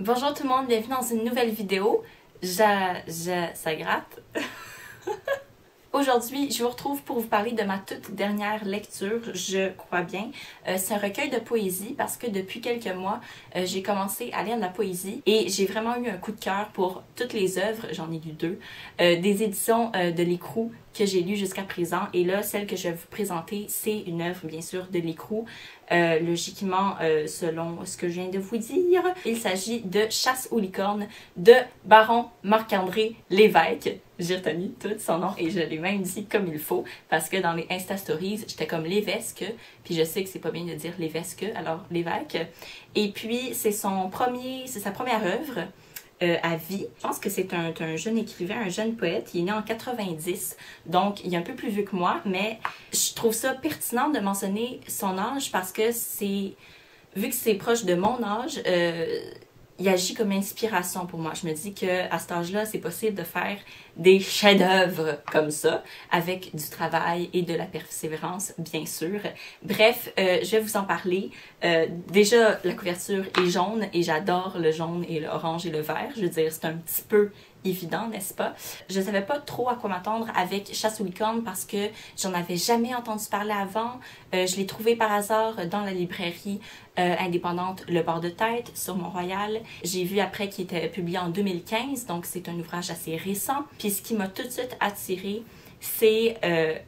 Bonjour tout le monde, bienvenue dans une nouvelle vidéo. Ça gratte. Aujourd'hui, je vous retrouve pour vous parler de ma toute dernière lecture, je crois bien. C'est un recueil de poésie parce que depuis quelques mois, j'ai commencé à lire de la poésie et j'ai vraiment eu un coup de cœur pour toutes les œuvres, j'en ai lu deux, des éditions de L'Écrou que j'ai lues jusqu'à présent. Et là, celle que je vais vous présenter, c'est une œuvre, bien sûr, de L'Écrou, logiquement, selon ce que je viens de vous dire. Il s'agit de Chasse aux licornes de Baron Marc-André Lévesque. J'ai retenu tout son nom et je l'ai même dit comme il faut parce que dans les Insta Stories, j'étais comme Lévesque, puis je sais que c'est pas bien de dire Lévesque, alors Lévesque. Et puis, c'est sa première œuvre. À vie. Je pense que c'est un jeune écrivain, un jeune poète. Il est né en 90, donc il est un peu plus vieux que moi, mais je trouve ça pertinent de mentionner son âge parce que vu que c'est proche de mon âge, il agit comme inspiration pour moi. Je me dis qu'à cet âge-là, c'est possible de faire des chefs-d'œuvre comme ça, avec du travail et de la persévérance, bien sûr. Bref, je vais vous en parler. Déjà, la couverture est jaune et j'adore le jaune et l'orange et le vert. Je veux dire, c'est un petit peu évident, n'est-ce pas? Je ne savais pas trop à quoi m'attendre avec Chasse aux licornes parce que j'en avais jamais entendu parler avant. Je l'ai trouvé par hasard dans la librairie indépendante Le Bord de Tête sur Mont-Royal. J'ai vu après qu'il était publié en 2015, donc c'est un ouvrage assez récent. Puis ce qui m'a tout de suite attirée, c'est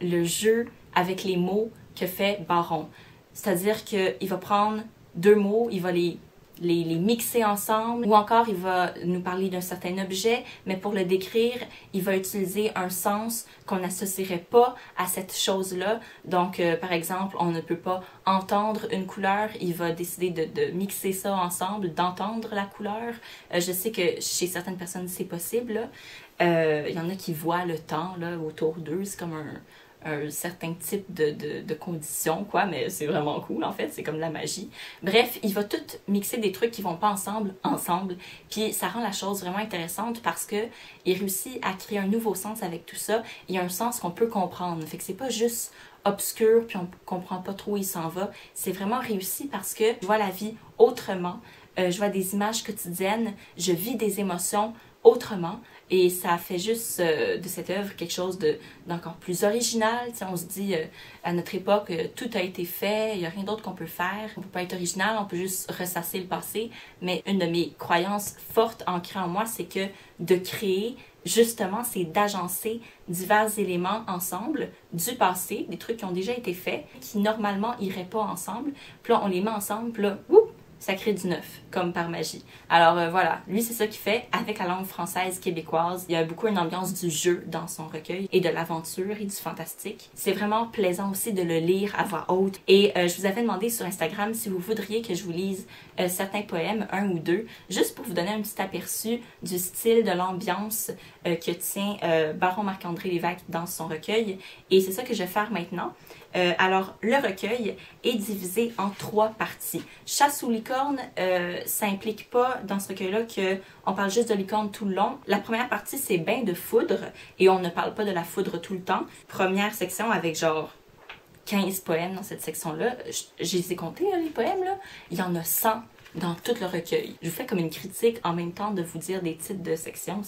le jeu avec les mots que fait Baron. C'est-à-dire qu'il va prendre deux mots, il va les mixer ensemble, ou encore il va nous parler d'un certain objet, mais pour le décrire, il va utiliser un sens qu'on n'associerait pas à cette chose-là. Donc, par exemple, on ne peut pas entendre une couleur, il va décider de mixer ça ensemble, d'entendre la couleur. Je sais que chez certaines personnes, c'est possible. Il y en a qui voient le temps là, autour d'eux, c'est comme un certain type de conditions, quoi, mais c'est vraiment cool, en fait, c'est comme de la magie. Bref, il va tout mixer des trucs qui vont pas ensemble, puis ça rend la chose vraiment intéressante parce que il réussit à créer un nouveau sens avec tout ça, il y a un sens qu'on peut comprendre, fait que c'est pas juste obscur, puis on comprend pas trop où il s'en va, c'est vraiment réussi parce que je vois la vie autrement, je vois des images quotidiennes, je vis des émotions autrement, et ça fait juste de cette œuvre quelque chose d'encore plus original. T'sais, on se dit, à notre époque, tout a été fait, il n'y a rien d'autre qu'on peut faire. On peut pas être original, on peut juste ressasser le passé. Mais une de mes croyances fortes ancrées en moi, c'est que de créer, justement, c'est d'agencer divers éléments ensemble du passé, des trucs qui ont déjà été faits, qui normalement iraient pas ensemble. Puis là, on les met ensemble, puis là, whoop, ça crée du neuf, comme par magie. Alors voilà, lui c'est ça qu'il fait avec la langue française québécoise. Il y a beaucoup une ambiance du jeu dans son recueil et de l'aventure et du fantastique. C'est vraiment plaisant aussi de le lire à voix haute. Et je vous avais demandé sur Instagram si vous voudriez que je vous lise certains poèmes, un ou deux, juste pour vous donner un petit aperçu du style, de l'ambiance que tient Baron Marc-André Lévesque dans son recueil. Et c'est ça que je vais faire maintenant. Alors, le recueil est divisé en trois parties. Chasse aux licornes, ça implique pas dans ce recueil-là qu'on parle juste de licorne tout le long. La première partie, c'est Bain de foudre, et on ne parle pas de la foudre tout le temps. Première section avec genre 15 poèmes dans cette section-là. Je les ai comptés, les poèmes, là. Il y en a 100 dans tout le recueil. Je vous fais comme une critique en même temps de vous dire des titres de sections.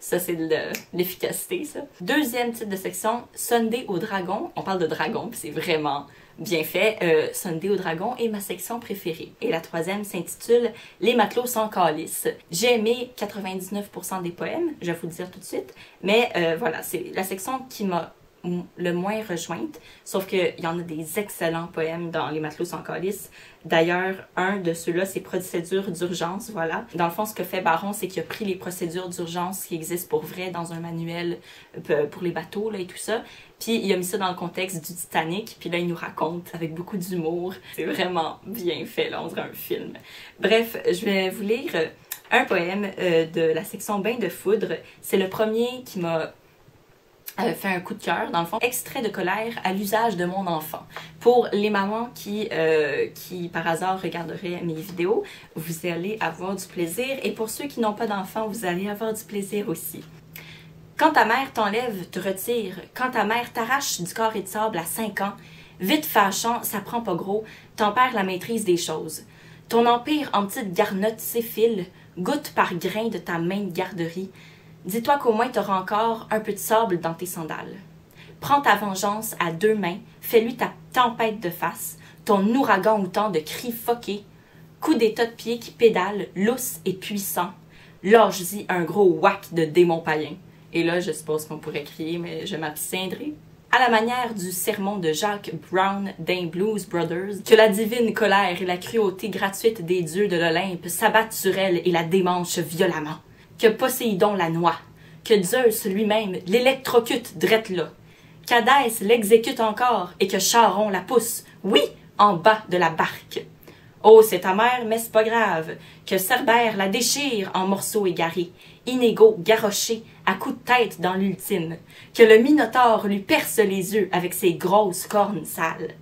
Ça, c'est de l'efficacité, ça. Deuxième titre de section, Sunday au dragon. On parle de dragon, puis c'est vraiment bien fait. Sunday au dragon est ma section préférée. Et la troisième s'intitule Les matelots sans calice. J'ai aimé 99% des poèmes, je vais vous le dire tout de suite. Mais voilà, c'est la section qui m'a le moins rejointe, sauf qu'il y en a des excellents poèmes dans Les matelots sans calice. D'ailleurs, un de ceux-là, c'est Procédures d'urgence, voilà. Dans le fond, ce que fait Baron, c'est qu'il a pris les procédures d'urgence qui existent pour vrai dans un manuel pour les bateaux là, et tout ça, puis il a mis ça dans le contexte du Titanic, puis là, il nous raconte avec beaucoup d'humour. C'est vraiment bien fait, là, on dirait un film. Bref, je vais vous lire un poème de la section Bain de foudre. C'est le premier qui m'a fait un coup de cœur, dans le fond, extrait de colère à l'usage de mon enfant. Pour les mamans qui par hasard regarderaient mes vidéos, vous allez avoir du plaisir, et pour ceux qui n'ont pas d'enfants, vous allez avoir du plaisir aussi. Quand ta mère t'enlève, te retire, quand ta mère t'arrache du corps et de sable à 5 ans, vite fâchant, ça prend pas gros, t'en perds la maîtrise des choses. Ton empire en petites garnottes s'effile, goutte par grain de ta main de garderie. Dis-toi qu'au moins t'auras encore un peu de sable dans tes sandales. Prends ta vengeance à 2 mains, fais-lui ta tempête de face, ton ouragan autant de cris foqués, coup d'état de pied qui pédale, lousse et puissant. Lâche-y un gros whack de démon païen. Et là, je suppose qu'on pourrait crier, mais je m'abstiendrai. À la manière du sermon de Jacques Brown d'un Blues Brothers, que la divine colère et la cruauté gratuite des dieux de l'Olympe s'abattent sur elle et la démanchent violemment. Que Poséidon la noie, que Zeus lui-même l'électrocute drette là, qu'Hadès l'exécute encore et que Charon la pousse, oui, en bas de la barque. Oh, c'est amer, mais c'est pas grave, que Cerbère la déchire en morceaux égarés, inégaux, garrochés, à coups de tête dans l'ultime, que le Minotaure lui perce les yeux avec ses grosses cornes sales,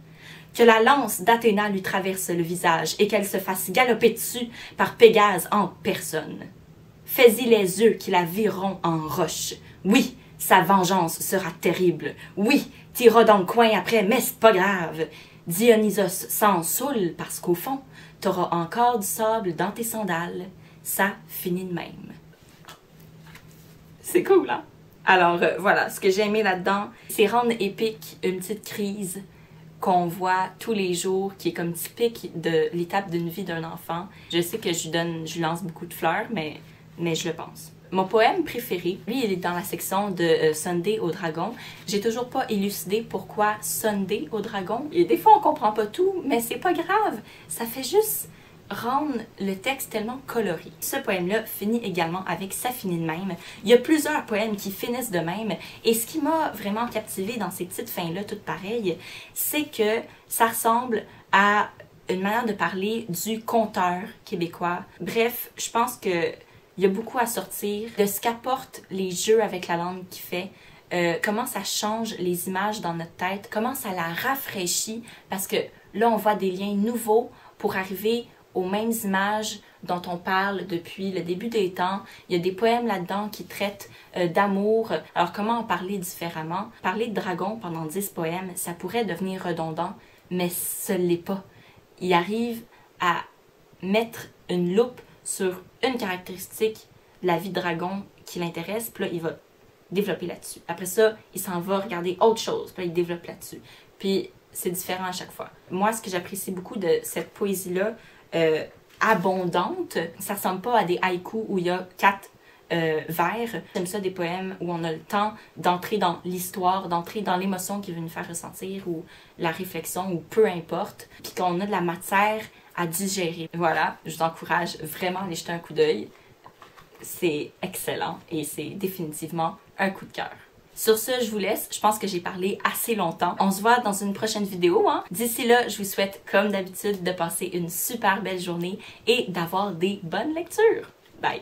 que la lance d'Athéna lui traverse le visage et qu'elle se fasse galoper dessus par Pégase en personne. Fais-y les yeux qui la vireront en roche. Oui, sa vengeance sera terrible. Oui, t'iras dans le coin après, mais c'est pas grave. Dionysos s'en saoule parce qu'au fond, t'auras encore du sable dans tes sandales. Ça finit de même. C'est cool, hein? Alors, voilà, ce que j'ai aimé là-dedans, c'est rendre épique une petite crise qu'on voit tous les jours, qui est comme typique de l'étape d'une vie d'un enfant. Je sais que je lui lance beaucoup de fleurs, mais je le pense. Mon poème préféré, lui, il est dans la section de Sunday au dragon. J'ai toujours pas élucidé pourquoi Sunday au dragon. Et des fois, on comprend pas tout, mais c'est pas grave. Ça fait juste rendre le texte tellement coloré. Ce poème-là finit également avec « Ça finit de même ». Il y a plusieurs poèmes qui finissent de même. Et ce qui m'a vraiment captivée dans ces petites fins-là, toutes pareilles, c'est que ça ressemble à une manière de parler du conteur québécois. Bref, je pense que il y a beaucoup à sortir de ce qu'apportent les jeux avec la langue qui fait, comment ça change les images dans notre tête, comment ça la rafraîchit, parce que là, on voit des liens nouveaux pour arriver aux mêmes images dont on parle depuis le début des temps. Il y a des poèmes là-dedans qui traitent d'amour. Alors, comment en parler différemment? Parler de dragon pendant 10 poèmes, ça pourrait devenir redondant, mais ce l'est pas. Il arrive à mettre une loupe sur une caractéristique de la vie de dragon qui l'intéresse, puis là, il va développer là-dessus. Après ça, il s'en va regarder autre chose, puis là, il développe là-dessus. Puis, c'est différent à chaque fois. Moi, ce que j'apprécie beaucoup de cette poésie-là, abondante, ça ressemble pas à des haïkus où il y a 4 vers. J'aime ça des poèmes où on a le temps d'entrer dans l'histoire, d'entrer dans l'émotion qui veut nous faire ressentir, ou la réflexion, ou peu importe, puis qu'on a de la matière à digérer. Voilà, je vous encourage vraiment à aller jeter un coup d'œil. C'est excellent et c'est définitivement un coup de cœur. Sur ce, je vous laisse. Je pense que j'ai parlé assez longtemps. On se voit dans une prochaine vidéo, hein? D'ici là, je vous souhaite, comme d'habitude, de passer une super belle journée et d'avoir des bonnes lectures. Bye!